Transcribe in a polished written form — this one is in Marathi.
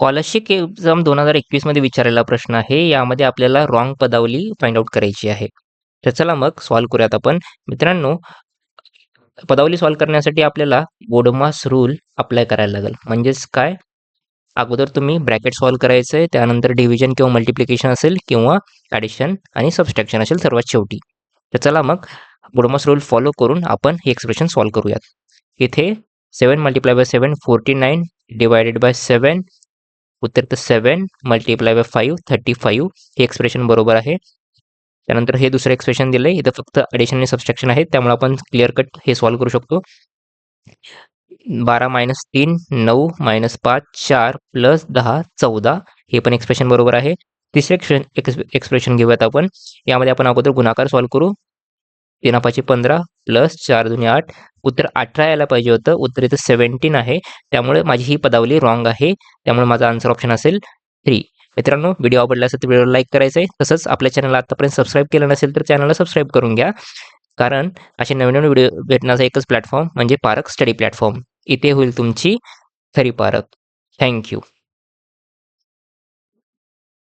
स्कॉलरशिप एक्झाम 2021 मध्ये विचारलेला प्रश्न आहे. यामध्ये आपल्याला रॉंग पदावली फाइंड आउट करायची आहे. तर चला मग सॉल्व्ह करूयात आपण. मित्रांनो, पदावली सॉल्व्ह करण्यासाठी आपल्याला बोडमास रूल अप्लाय करायला लागेल. म्हणजेच काय? अगोदर तुम्ही ब्रॅकेट सॉल्व्ह करायचंय, त्यानंतर डिव्हिजन किंवा मल्टिप्लिकेशन असेल किंवा ॲडिशन आणि सबट्रॅक्शन असेल सर्वात शेवटी. तर चला मग बोडमास रूल फॉलो करून आपण हे एक्सप्रेशन सॉल्व्ह करूयात. इथे 7 मल्टिप्लाय बाय 7 49 डिवायडेड बाय 7 उत्तर तर 7 मल्टिप्लाय बाय 5 35 हे एक्सप्रेशन बरोबर आहे. त्यानंतर हे दुसरं एक्सप्रेशन दिलंय. इथं फक्त ॲडिशन आणि सबट्रॅक्शन आहे, त्यामुळे आपण क्लिअर कट हे सॉल्व्ह करू शकतो. 12 - 3 9 - 5 4 + 10 14 हे पण एक्सप्रेशन बरोबर आहे. तिसरे एक्सप्रेशन घेऊयात आपण. यामध्ये आपण अगोदर गुणाकार सॉल्व्ह करू. 3 5 15 + 4 2 8 उत्तर 18 यायला पाहिजे होतं. उत्तर इथं 17 आहे. त्यामुळे माझी ही पदावली रॉंग आहे. त्यामुळे माझा आन्सर ऑप्शन असेल 3. मित्रांनो, व्हिडिओ आवडला असेल तर व्हिडिओला लाईक करायचं आहे. तसंच आपल्या चॅनलला आतापर्यंत सबस्क्राईब केलं नसेल तर चॅनलला सबस्क्राईब करून घ्या. कारण असे नवीन-नवीन व्हिडिओ भेटण्याचा एकच प्लॅटफॉर्म म्हणजे पारख स्टडी प्लॅटफॉर्म. इथे होईल तुमची खरी पारख. Thank you.